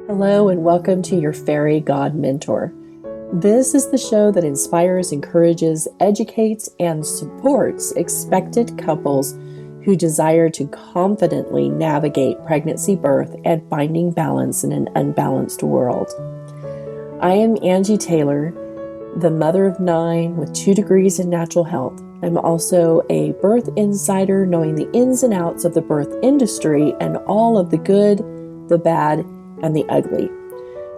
Hello and welcome to your Fairy God Mentor. This is the show that inspires, encourages, educates, and supports expectant couples who desire to confidently navigate pregnancy, birth, and finding balance in an unbalanced world. I am Angie Taylor, the mother of 9 with 2 degrees in natural health. I'm also a birth insider, knowing the ins and outs of the birth industry and all of the good, the bad, and the ugly.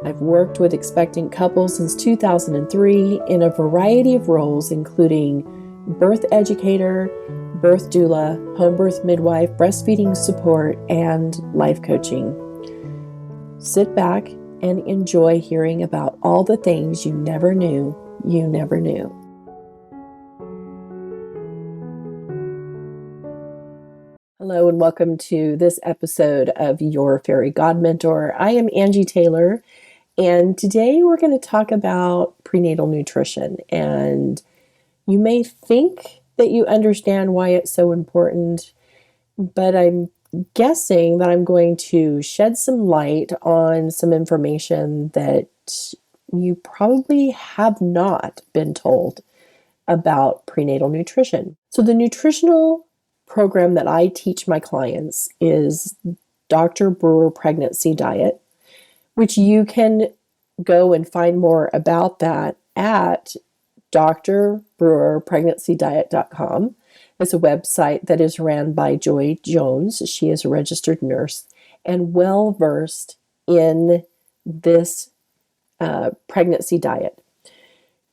I've worked with expectant couples since 2003 in a variety of roles, including birth educator, birth doula, home birth midwife, breastfeeding support, and life coaching. Sit back and enjoy hearing about all the things you never knew you never knew. Hello and welcome to this episode of Your Fairy God Mentor. I am Angie Taylor, and today we're going to talk about prenatal nutrition. And you may think that you understand why it's so important, but I'm guessing that I'm going to shed some light on some information that you probably have not been told about prenatal nutrition. So the nutritional program that I teach my clients is Dr. Brewer Pregnancy Diet, which you can go and find more about that at drbrewerpregnancydiet.com. It's a website that is ran by Joy Jones. She is a registered nurse and well-versed in this pregnancy diet.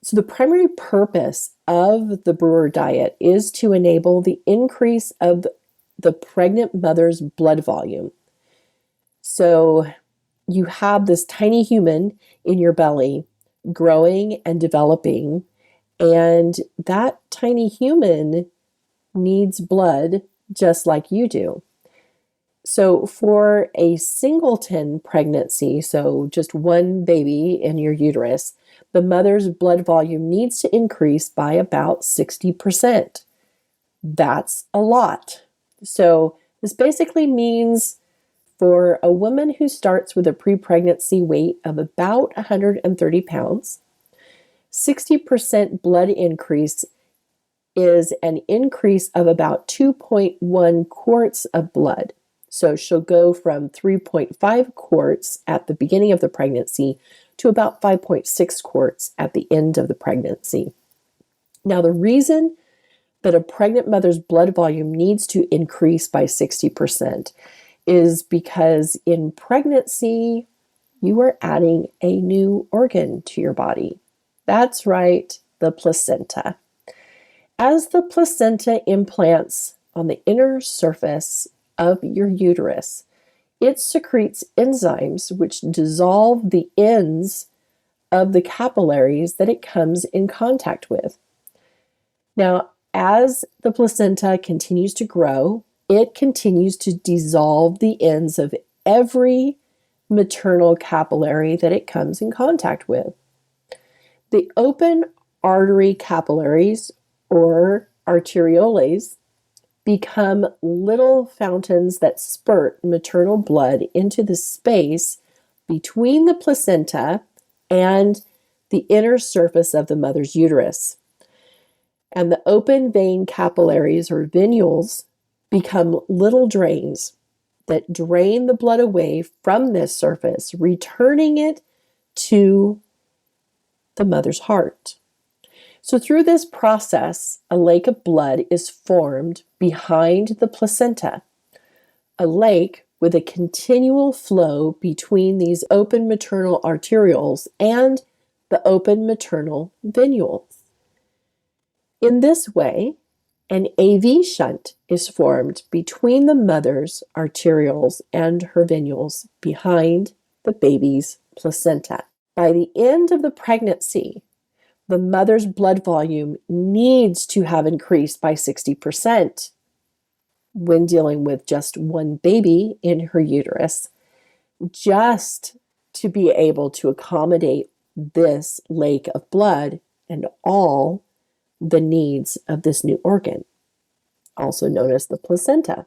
So the primary purpose of the Brewer diet is to enable the increase of the pregnant mother's blood volume. So you have this tiny human in your belly growing and developing, and that tiny human needs blood just like you do. So for a singleton pregnancy, so just one baby in your uterus, the mother's blood volume needs to increase by about 60%. That's a lot. So this basically means for a woman who starts with a pre-pregnancy weight of about 130 pounds, 60% blood increase is an increase of about 2.1 quarts of blood. So she'll go from 3.5 quarts at the beginning of the pregnancy to about 5.6 quarts at the end of the pregnancy. Now, the reason that a pregnant mother's blood volume needs to increase by 60% is because in pregnancy, you are adding a new organ to your body. That's right, the placenta. As the placenta implants on the inner surface of your uterus, it secretes enzymes which dissolve the ends of the capillaries that it comes in contact with. Now, as the placenta continues to grow, it continues to dissolve the ends of every maternal capillary that it comes in contact with. The open artery capillaries, or arterioles, become little fountains that spurt maternal blood into the space between the placenta and the inner surface of the mother's uterus. And the open vein capillaries, or venules, become little drains that drain the blood away from this surface, returning it to the mother's heart. So through this process, a lake of blood is formed behind the placenta, a lake with a continual flow between these open maternal arterioles and the open maternal venules. In this way, an AV shunt is formed between the mother's arterioles and her venules behind the baby's placenta. By the end of the pregnancy, the mother's blood volume needs to have increased by 60% when dealing with just one baby in her uterus, just to be able to accommodate this lake of blood and all the needs of this new organ, also known as the placenta.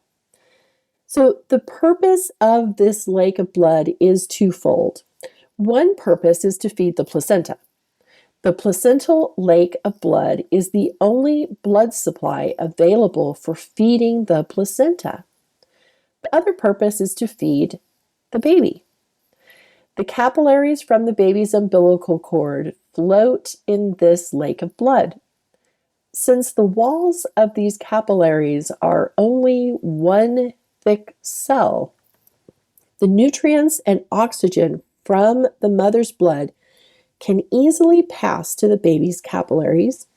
So the purpose of this lake of blood is twofold. One purpose is to feed the placenta. The placental lake of blood is the only blood supply available for feeding the placenta. The other purpose is to feed the baby. The capillaries from the baby's umbilical cord float in this lake of blood. Since the walls of these capillaries are only one thick cell, the nutrients and oxygen from the mother's blood can easily pass to the baby's capillaries,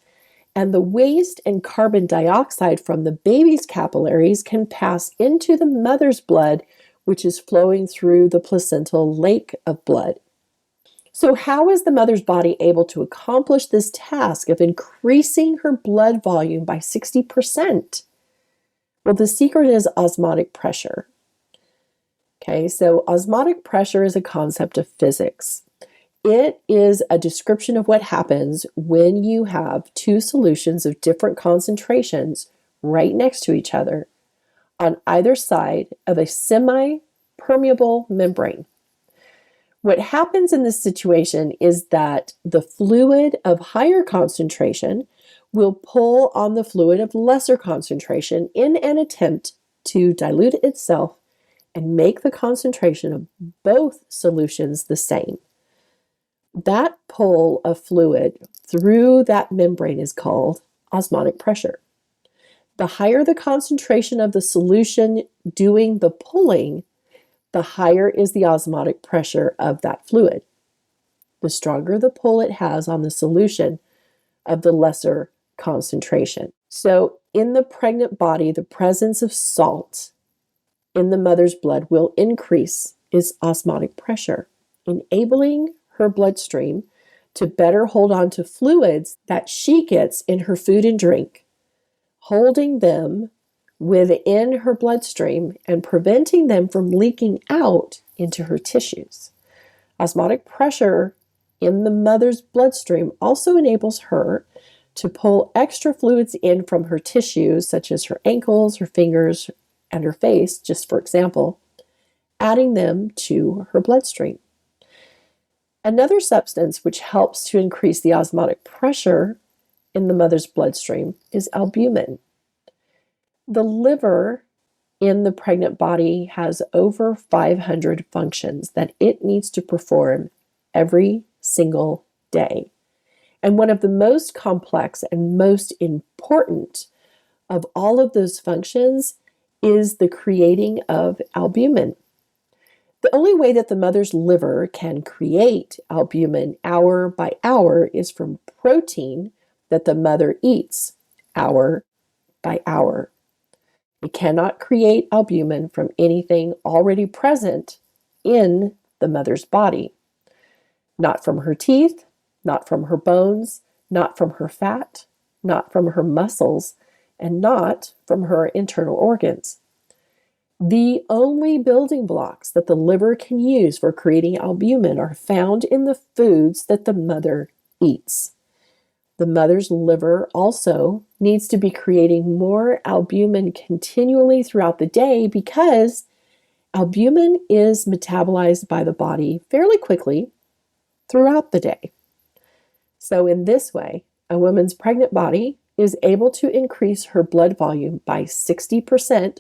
and the waste and carbon dioxide from the baby's capillaries can pass into the mother's blood, which is flowing through the placental lake of blood. So how is the mother's body able to accomplish this task of increasing her blood volume by 60%? Well, the secret is osmotic pressure. Okay, so osmotic pressure is a concept of physics. It is a description of what happens when you have two solutions of different concentrations right next to each other on either side of a semi-permeable membrane. What happens in this situation is that the fluid of higher concentration will pull on the fluid of lesser concentration in an attempt to dilute itself and make the concentration of both solutions the same. That pull of fluid through that membrane is called osmotic pressure. The higher the concentration of the solution doing the pulling, the higher is the osmotic pressure of that fluid. The stronger the pull it has on the solution of the lesser concentration. So in the pregnant body, the presence of salt in the mother's blood will increase its osmotic pressure, enabling her bloodstream to better hold on to fluids that she gets in her food and drink, holding them within her bloodstream and preventing them from leaking out into her tissues. Osmotic pressure in the mother's bloodstream also enables her to pull extra fluids in from her tissues, such as her ankles, her fingers, and her face, just for example, adding them to her bloodstream. Another substance which helps to increase the osmotic pressure in the mother's bloodstream is albumin. The liver in the pregnant body has over 500 functions that it needs to perform every single day. And one of the most complex and most important of all of those functions is the creating of albumin. The only way that the mother's liver can create albumin hour by hour is from protein that the mother eats hour by hour. It cannot create albumin from anything already present in the mother's body. Not from her teeth, not from her bones, not from her fat, not from her muscles, and not from her internal organs. The only building blocks that the liver can use for creating albumin are found in the foods that the mother eats. The mother's liver also needs to be creating more albumin continually throughout the day because albumin is metabolized by the body fairly quickly throughout the day. So in this way, a woman's pregnant body is able to increase her blood volume by 60%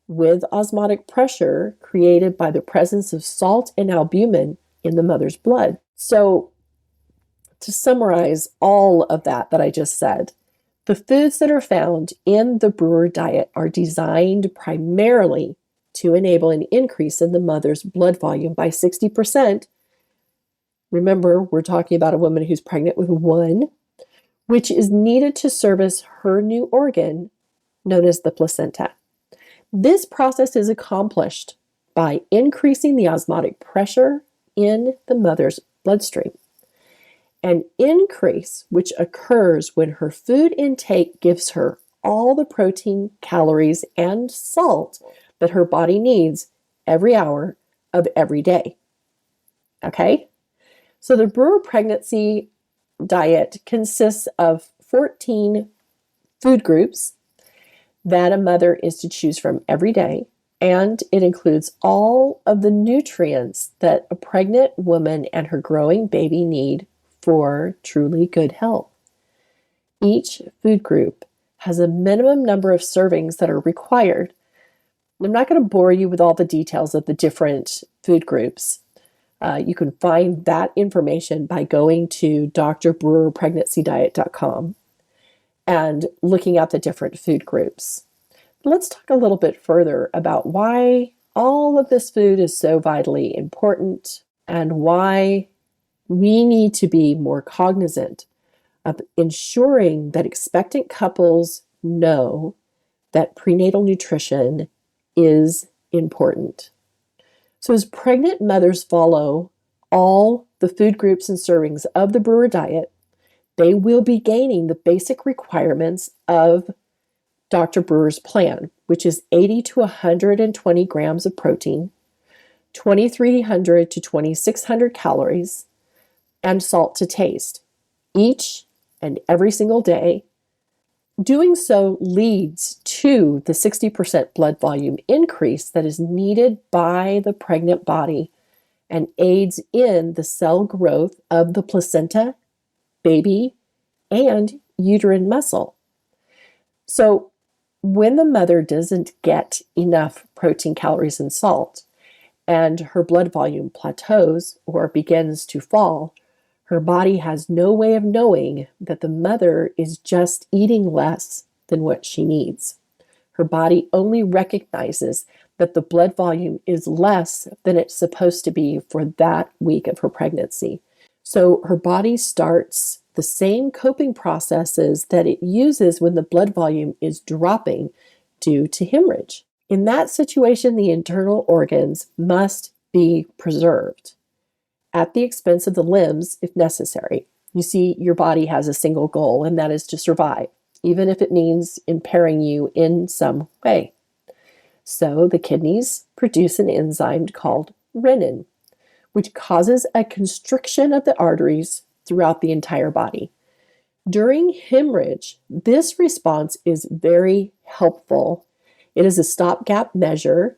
with osmotic pressure created by the presence of salt and albumin in the mother's blood. So to summarize all of that I just said, the foods that are found in the Brewer diet are designed primarily to enable an increase in the mother's blood volume by 60%. Remember, we're talking about a woman who's pregnant with one, which is needed to service her new organ known as the placenta. This process is accomplished by increasing the osmotic pressure in the mother's bloodstream. An increase which occurs when her food intake gives her all the protein, calories, and salt that her body needs every hour of every day. Okay? So the Brewer Pregnancy diet consists of 14 food groups that a mother is to choose from every day and it includes all of the nutrients that a pregnant woman and her growing baby need for truly good health. Each food group has a minimum number of servings that are required. I'm not going to bore you with all the details of the different food groups. You can find that information by going to drbrewerpregnancydiet.com and looking at the different food groups. Let's talk a little bit further about why all of this food is so vitally important and why we need to be more cognizant of ensuring that expectant couples know that prenatal nutrition is important. So as pregnant mothers follow all the food groups and servings of the Brewer diet, they will be gaining the basic requirements of Dr. Brewer's plan, which is 80 to 120 grams of protein, 2,300 to 2,600 calories, and salt to taste, each and every single day. Doing so leads to the 60% blood volume increase that is needed by the pregnant body and aids in the cell growth of the placenta, baby, and uterine muscle. So when the mother doesn't get enough protein, calories, and salt, and her blood volume plateaus or begins to fall, her body has no way of knowing that the mother is just eating less than what she needs. Her body only recognizes that the blood volume is less than it's supposed to be for that week of her pregnancy. So her body starts the same coping processes that it uses when the blood volume is dropping due to hemorrhage. In that situation, the internal organs must be preserved at the expense of the limbs if necessary. You see, your body has a single goal, and that is to survive, even if it means impairing you in some way. So the kidneys produce an enzyme called renin, which causes a constriction of the arteries throughout the entire body. During hemorrhage, this response is very helpful. It is a stopgap measure,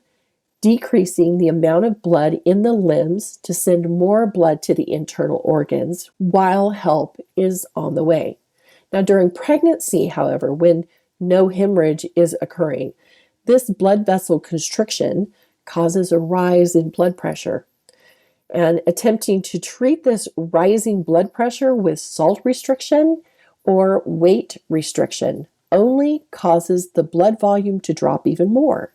decreasing the amount of blood in the limbs to send more blood to the internal organs while help is on the way. Now, during pregnancy, however, when no hemorrhage is occurring, this blood vessel constriction causes a rise in blood pressure. And attempting to treat this rising blood pressure with salt restriction or weight restriction only causes the blood volume to drop even more,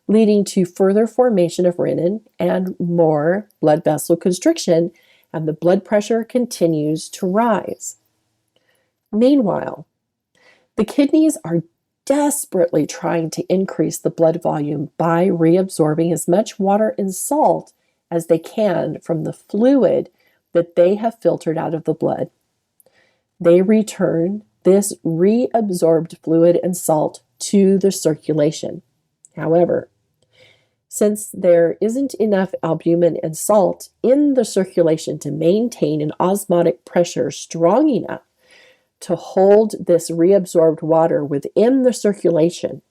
leading to further formation of renin and more blood vessel constriction, and the blood pressure continues to rise. Meanwhile, the kidneys are desperately trying to increase the blood volume by reabsorbing as much water and salt as they can from the fluid that they have filtered out of the blood. They return this reabsorbed fluid and salt to the circulation. However, since there isn't enough albumin and salt in the circulation to maintain an osmotic pressure strong enough to hold this reabsorbed water within the circulation,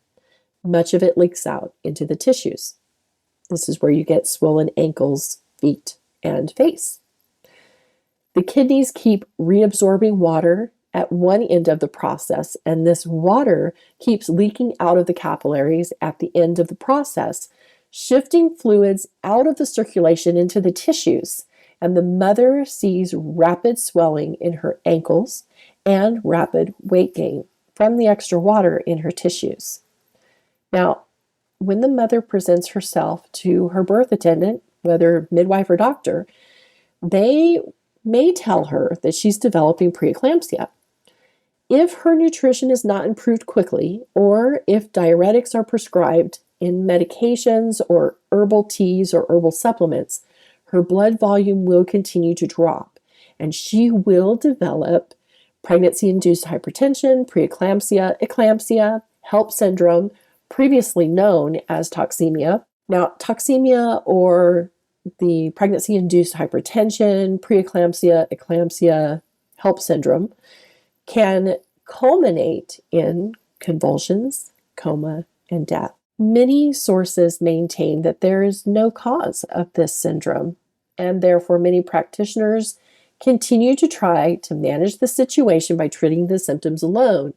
much of it leaks out into the tissues. This is where you get swollen ankles, feet, and face. The kidneys keep reabsorbing water at one end of the process, and this water keeps leaking out of the capillaries at the end of the process, shifting fluids out of the circulation into the tissues, and the mother sees rapid swelling in her ankles and rapid weight gain from the extra water in her tissues. Now, when the mother presents herself to her birth attendant, whether midwife or doctor, they may tell her that she's developing preeclampsia. If her nutrition is not improved quickly, or if diuretics are prescribed in medications or herbal teas or herbal supplements, her blood volume will continue to drop, and she will develop pregnancy-induced hypertension, preeclampsia, eclampsia, HELLP syndrome, previously known as toxemia. Now, toxemia, or the pregnancy-induced hypertension, preeclampsia, eclampsia, HELLP syndrome, can culminate in convulsions, coma, and death. Many sources maintain that there is no cause of this syndrome, and therefore many practitioners continue to try to manage the situation by treating the symptoms alone,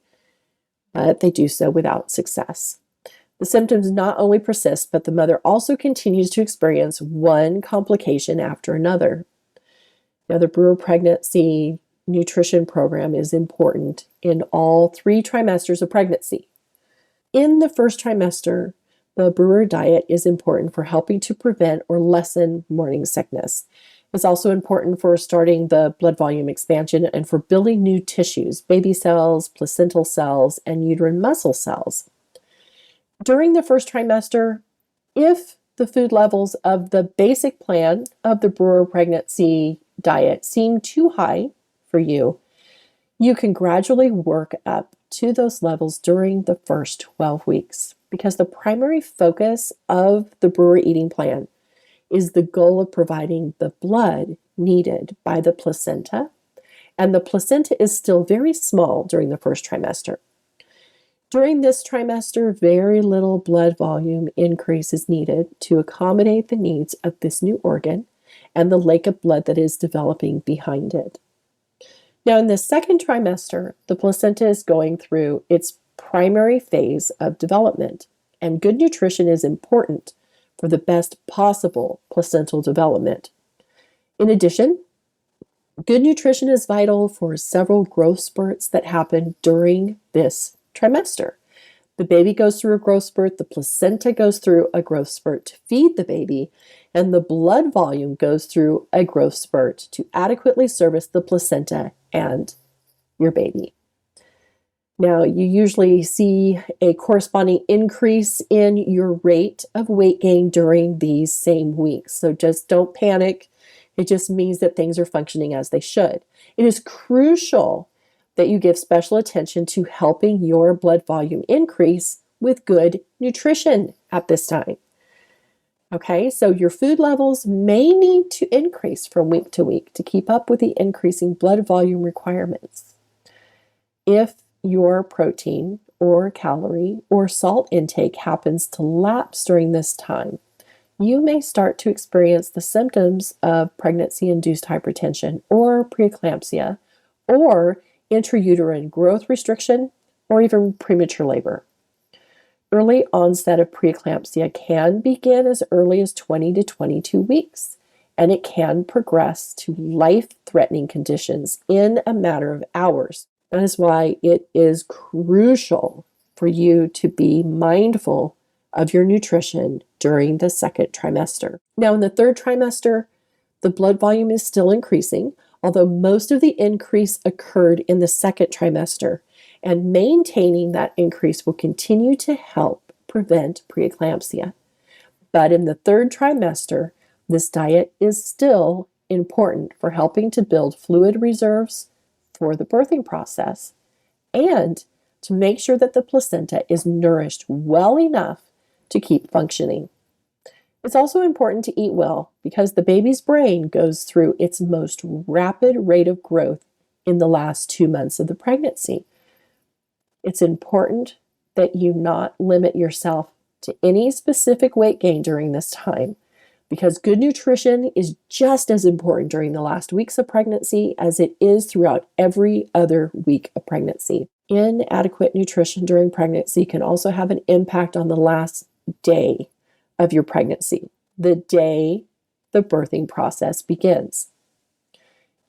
but they do so without success. The symptoms not only persist, but the mother also continues to experience one complication after another. Now, the Brewer Pregnancy Nutrition Program is important in all 3 trimesters of pregnancy. In the first trimester, the Brewer diet is important for helping to prevent or lessen morning sickness. It's also important for starting the blood volume expansion and for building new tissues, baby cells, placental cells, and uterine muscle cells. During the first trimester, if the food levels of the basic plan of the Brewer pregnancy diet seem too high for you, you can gradually work up to those levels during the first 12 weeks, because the primary focus of the Brewer eating plan is the goal of providing the blood needed by the placenta, and the placenta is still very small during the first trimester. During this trimester, very little blood volume increase is needed to accommodate the needs of this new organ and the lake of blood that is developing behind it. Now, in the second trimester, the placenta is going through its primary phase of development, and good nutrition is important for the best possible placental development. In addition, good nutrition is vital for several growth spurts that happen during this trimester. The baby goes through a growth spurt, the placenta goes through a growth spurt to feed the baby, and the blood volume goes through a growth spurt to adequately service the placenta and your baby. Now, you usually see a corresponding increase in your rate of weight gain during these same weeks. So just don't panic. It just means that things are functioning as they should. It is crucial that you give special attention to helping your blood volume increase with good nutrition at this time. Okay, so your food levels may need to increase from week to week to keep up with the increasing blood volume requirements. If your protein or calorie or salt intake happens to lapse during this time, you may start to experience the symptoms of pregnancy-induced hypertension or preeclampsia or intrauterine growth restriction or even premature labor. Early onset of preeclampsia can begin as early as 20 to 22 weeks, and it can progress to life-threatening conditions in a matter of hours. That is why it is crucial for you to be mindful of your nutrition during the second trimester. Now, in the third trimester, the blood volume is still increasing, although most of the increase occurred in the second trimester, and maintaining that increase will continue to help prevent preeclampsia. But in the third trimester, this diet is still important for helping to build fluid reserves for the birthing process and to make sure that the placenta is nourished well enough to keep functioning. It's also important to eat well because the baby's brain goes through its most rapid rate of growth in the last 2 months of the pregnancy. It's important that you not limit yourself to any specific weight gain during this time, because good nutrition is just as important during the last weeks of pregnancy as it is throughout every other week of pregnancy. Inadequate nutrition during pregnancy can also have an impact on the last day of your pregnancy, the day the birthing process begins.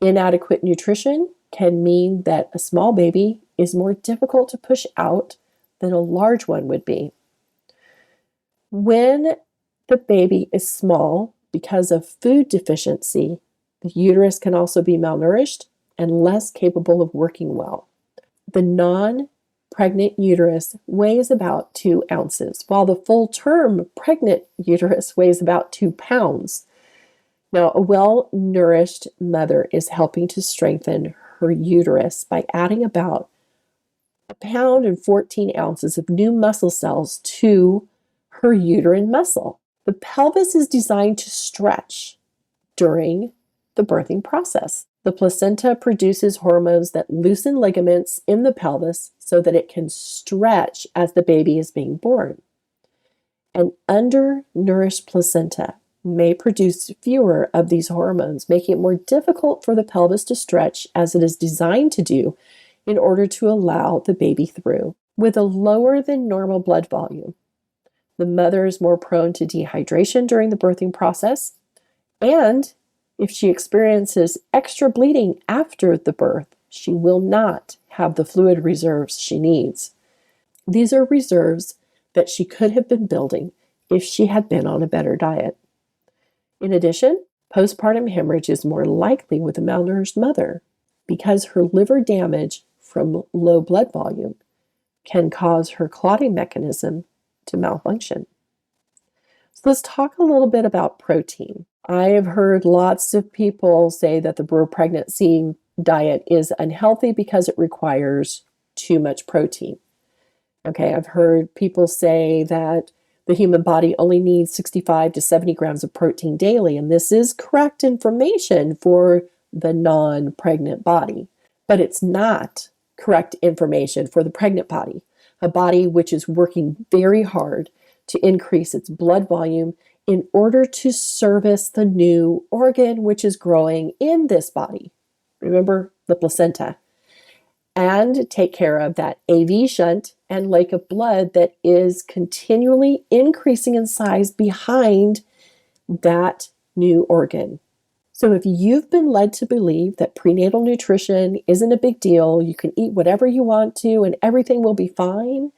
Inadequate nutrition can mean that a small baby is more difficult to push out than a large one would be. When the baby is small because of food deficiency, the uterus can also be malnourished and less capable of working well. The non-pregnant uterus weighs about 2 ounces, while the full-term pregnant uterus weighs about 2 pounds. Now, a well-nourished mother is helping to strengthen her uterus by adding about 1 pound and 14 ounces of new muscle cells to her uterine muscle. The pelvis is designed to stretch during the birthing process. The placenta produces hormones that loosen ligaments in the pelvis so that it can stretch as the baby is being born. An undernourished placenta may produce fewer of these hormones, making it more difficult for the pelvis to stretch as it is designed to do in order to allow the baby through. With a lower than normal blood volume, the mother is more prone to dehydration during the birthing process, and if she experiences extra bleeding after the birth, she will not have the fluid reserves she needs. These are reserves that she could have been building if she had been on a better diet. In addition, postpartum hemorrhage is more likely with a malnourished mother because her liver damage from low blood volume can cause her clotting mechanism to malfunction. So let's talk a little bit about protein. I have heard lots of people say that the Brewer pregnancy diet is unhealthy because it requires too much protein. Okay, I've heard people say that the human body only needs 65 to 70 grams of protein daily, and this is correct information for the non-pregnant body, but it's not correct information for the pregnant body, a body which is working very hard to increase its blood volume in order to service the new organ which is growing in this body. Remember the placenta. And take care of that AV shunt and lake of blood that is continually increasing in size behind that new organ. So if you've been led to believe that prenatal nutrition isn't a big deal, you can eat whatever you want to and everything will be fine,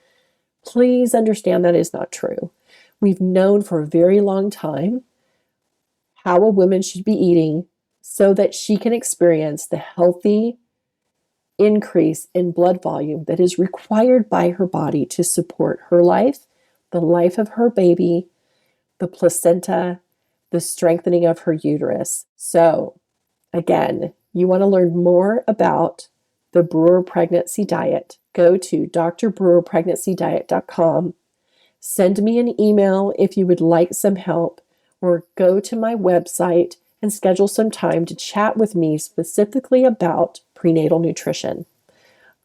please understand that is not true. We've known for a very long time how a woman should be eating so that she can experience the healthy increase in blood volume that is required by her body to support her life, the life of her baby, the placenta, the strengthening of her uterus. So, again, you want to learn more about the Brewer Pregnancy Diet, go to drbrewerpregnancydiet.com. Send me an email if you would like some help, or go to my website and schedule some time to chat with me specifically about prenatal nutrition.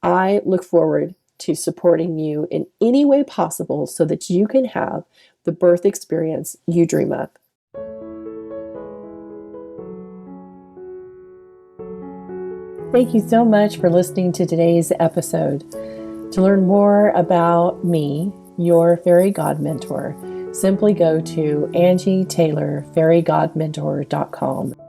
I look forward to supporting you in any way possible so that you can have the birth experience you dream of. Thank you so much for listening to today's episode. To learn more about me, your fairy god mentor, simply go to angietaylorfairygodmentor.com.